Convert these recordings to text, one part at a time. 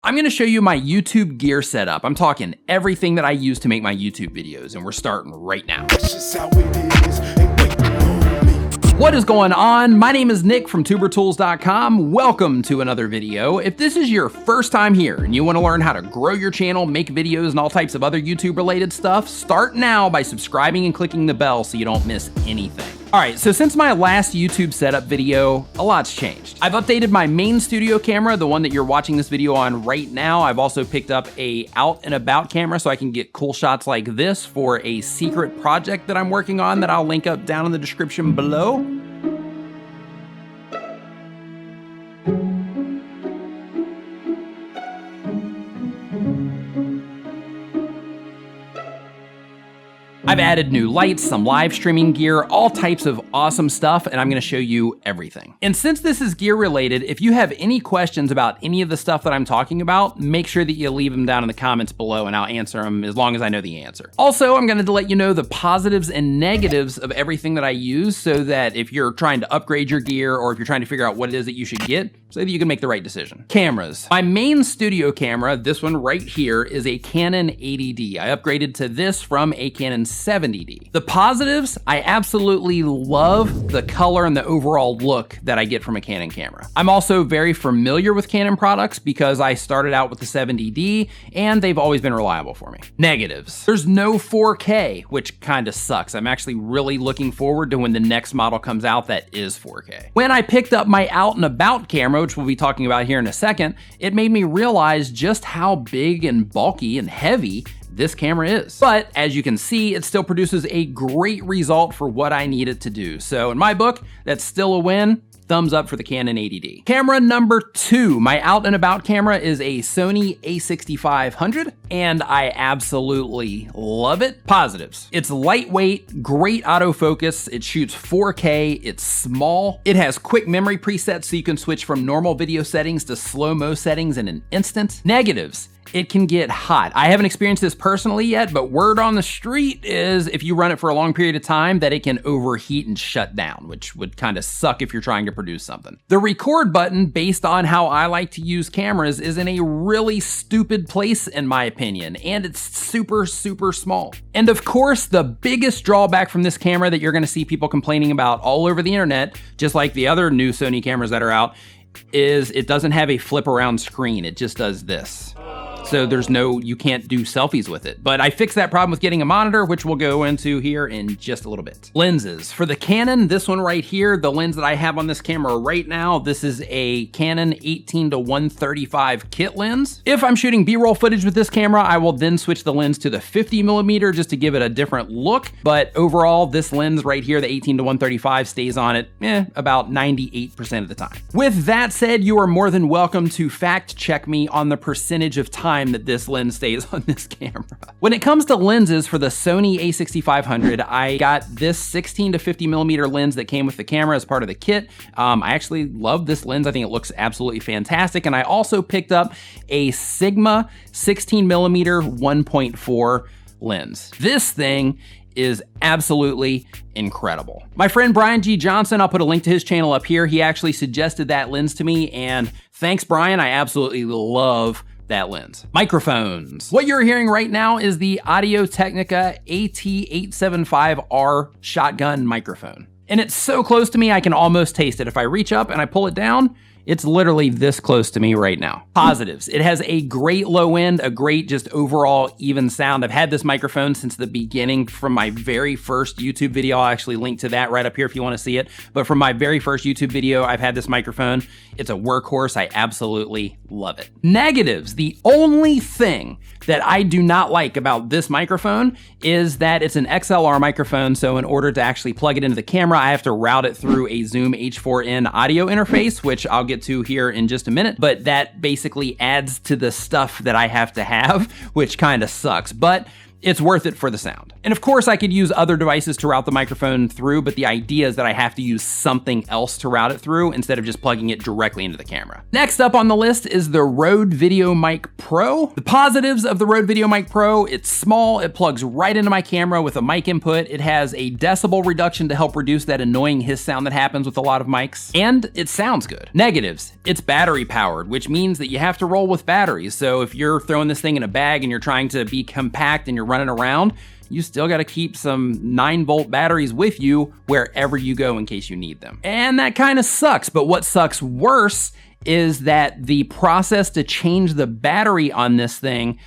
I'm gonna show you my YouTube gear setup. I'm talking everything that I use to make my YouTube videos, and we're starting right now. That's just how it is. Ain't waiting on me. What is going on? My name is Nick from tubertools.com. Welcome to another video. If this is your first time here and you want to learn how to grow your channel, make videos, and all types of other YouTube related stuff, start now by subscribing and clicking the bell so you don't miss anything. All right, so since my last YouTube setup video, a lot's changed. I've updated my main studio camera, the one that you're watching this video on right now. I've also picked up a out and about camera so I can get cool shots like this for a secret project that I'm working on that I'll link up down in the description below. I've added new lights, some live streaming gear, all types of awesome stuff, and I'm gonna show you everything. And since this is gear related, if you have any questions about any of the stuff that I'm talking about, make sure that you leave them down in the comments below and I'll answer them as long as I know the answer. Also, I'm gonna let you know the positives and negatives of everything that I use so that if you're trying to upgrade your gear or if you're trying to figure out what it is that you should get, so that you can make the right decision. Cameras. My main studio camera, this one right here, is a Canon 80D. I upgraded to this from a Canon 70D. The positives, I absolutely love the color and the overall look that I get from a Canon camera. I'm also very familiar with Canon products because I started out with the 70D and they've always been reliable for me. Negatives. There's no 4K, which kind of sucks. I'm actually really looking forward to when the next model comes out that is 4K. When I picked up my out and about camera, which we'll be talking about here in a second, it made me realize just how big and bulky and heavy this camera is. But as you can see, it still produces a great result for what I need it to do. So in my book, that's still a win. Thumbs up for the Canon 80D. Camera number 2, my out and about camera is a Sony a6500 and I absolutely love it. Positives. It's lightweight, great autofocus, it shoots 4K, it's small, it has quick memory presets so you can switch from normal video settings to slow-mo settings in an instant. Negatives. It can get hot. I haven't experienced this personally yet, but word on the street is if you run it for a long period of time that it can overheat and shut down, which would kind of suck if you're trying to produce something. The record button, based on how I like to use cameras, is in a really stupid place in my opinion, and it's super, super small. And of course, the biggest drawback from this camera that you're gonna see people complaining about all over the internet, just like the other new Sony cameras that are out, is it doesn't have a flip around screen. It just does this. So you can't do selfies with it. But I fixed that problem with getting a monitor, which we'll go into here in just a little bit. Lenses. For the Canon, this one right here, the lens that I have on this camera right now, this is a Canon 18-135 kit lens. If I'm shooting B-roll footage with this camera, I will then switch the lens to the 50mm just to give it a different look. But overall, this lens right here, the 18-135, stays on it about 98% of the time. With that said, you are more than welcome to fact check me on the percentage of time that this lens stays on this camera. When it comes to lenses for the Sony a6500, I got this 16-50mm lens that came with the camera as part of the kit. I actually love this lens. I think it looks absolutely fantastic. And I also picked up a Sigma 16mm 1.4 lens. This thing is absolutely incredible. My friend Brian G. Johnson, I'll put a link to his channel up here. He actually suggested that lens to me, and thanks, Brian. I absolutely love that lens. Microphones. What you're hearing right now is the Audio-Technica AT875R shotgun microphone. And it's so close to me, I can almost taste it. If I reach up and I pull it down, it's literally this close to me right now. Positives. It has a great low end, a great just overall even sound. I've had this microphone since the beginning from my very first YouTube video. I'll actually link to that right up here if you want to see it. But from my very first YouTube video, I've had this microphone. It's a workhorse. I absolutely love it. Negatives. The only thing that I do not like about this microphone is that it's an XLR microphone. So in order to actually plug it into the camera, I have to route it through a Zoom H4n audio interface, which I'll get to here in just a minute, but that basically adds to the stuff that I have to have, which kind of sucks. But It's worth it for the sound. And of course I could use other devices to route the microphone through, but the idea is that I have to use something else to route it through instead of just plugging it directly into the camera. Next up on the list is the Rode VideoMic Pro. The positives of the Rode VideoMic Pro: it's small, it plugs right into my camera with a mic input, it has a decibel reduction to help reduce that annoying hiss sound that happens with a lot of mics, and it sounds good. Negatives: it's battery powered, which means that you have to roll with batteries. So if you're throwing this thing in a bag and you're trying to be compact and you're running around, you still gotta keep some 9-volt batteries with you wherever you go in case you need them. And that kinda sucks, but what sucks worse is that the process to change the battery on this thing,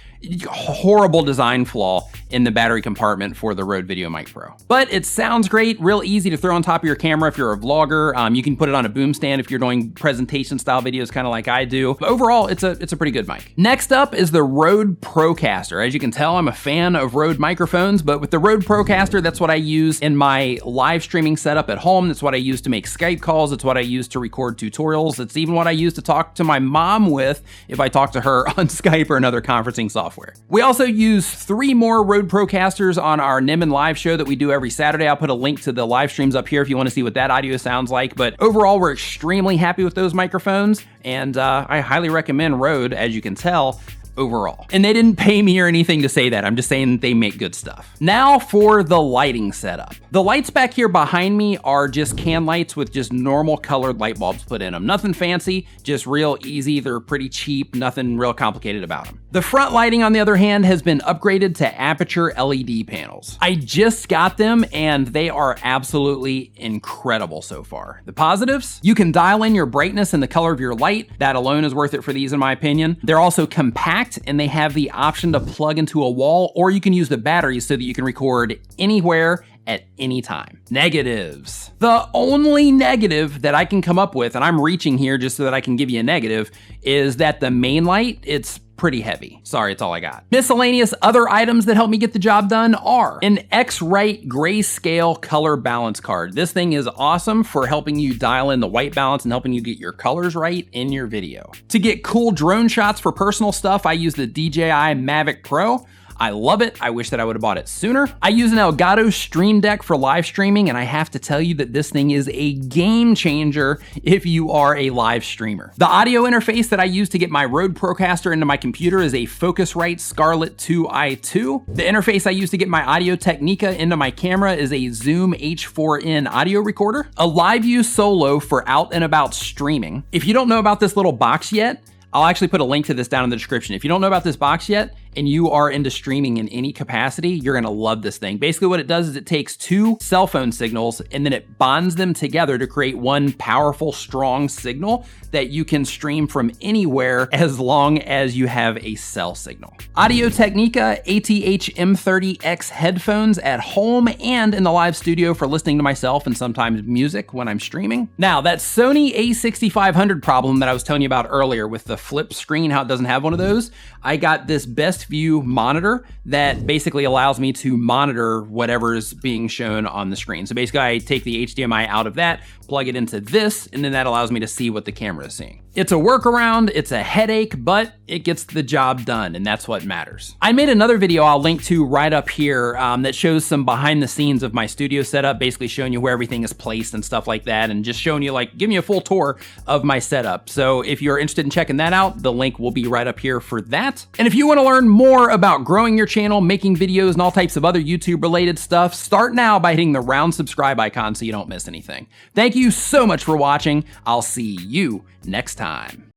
horrible design flaw in the battery compartment for the Rode VideoMic Pro. But it sounds great, real easy to throw on top of your camera if you're a vlogger. You can put it on a boom stand if you're doing presentation style videos, kind of like I do. But overall, it's a pretty good mic. Next up is the Rode Procaster. As you can tell, I'm a fan of Rode microphones, but with the Rode Procaster, that's what I use in my live streaming setup at home. That's what I use to make Skype calls. It's what I use to record tutorials. It's even what I use to talk to my mom with if I talk to her on Skype or another conferencing software. We also use 3 more Rode Procasters on our Nimmin live show that we do every Saturday. I'll put a link to the live streams up here if you want to see what that audio sounds like. But overall, we're extremely happy with those microphones, and I highly recommend Rode, as you can tell, overall. And they didn't pay me or anything to say that. I'm just saying they make good stuff. Now for the lighting setup. The lights back here behind me are just can lights with just normal colored light bulbs put in them. Nothing fancy, just real easy. They're pretty cheap, nothing real complicated about them. The front lighting, on the other hand, has been upgraded to aperture LED panels. I just got them and they are absolutely incredible so far. The positives: you can dial in your brightness and the color of your light. That alone is worth it for these in my opinion. They're also compact and they have the option to plug into a wall, or you can use the batteries so that you can record anywhere at any time. Negatives. The only negative that I can come up with, and I'm reaching here just so that I can give you a negative, is that the main light, it's pretty heavy. Sorry, it's all I got. Miscellaneous other items that help me get the job done are an X-Rite grayscale color balance card. This thing is awesome for helping you dial in the white balance and helping you get your colors right in your video. To get cool drone shots for personal stuff, I use the DJI Mavic Pro. I love it. I wish that I would have bought it sooner. I use an Elgato Stream Deck for live streaming, and I have to tell you that this thing is a game changer if you are a live streamer. The audio interface that I use to get my Rode Procaster into my computer is a Focusrite Scarlett 2i2. The interface I use to get my Audio Technica into my camera is a Zoom H4n audio recorder. A LiveView Solo for out and about streaming. If you don't know about this little box yet, I'll actually put a link to this down in the description. If you don't know about this box yet, and you are into streaming in any capacity, you're gonna love this thing. Basically what it does is it takes 2 cell phone signals and then it bonds them together to create one powerful, strong signal that you can stream from anywhere as long as you have a cell signal. Audio Technica ATH M30X headphones at home and in the live studio for listening to myself and sometimes music when I'm streaming. Now, that Sony a6500 problem that I was telling you about earlier with the flip screen, how it doesn't have one of those, I got this Best View monitor that basically allows me to monitor whatever is being shown on the screen. So basically I take the HDMI out of that, plug it into this, and then that allows me to see what the camera is seeing. It's a workaround, it's a headache, but it gets the job done, and that's what matters. I made another video I'll link to right up here that shows some behind the scenes of my studio setup, basically showing you where everything is placed and stuff like that, and just showing you, like, giving you a full tour of my setup. So if you're interested in checking that out, the link will be right up here for that. And if you want to learn more about growing your channel, making videos, and all types of other YouTube related stuff, start now by hitting the round subscribe icon so you don't miss anything. Thank you so much for watching. I'll see you next time.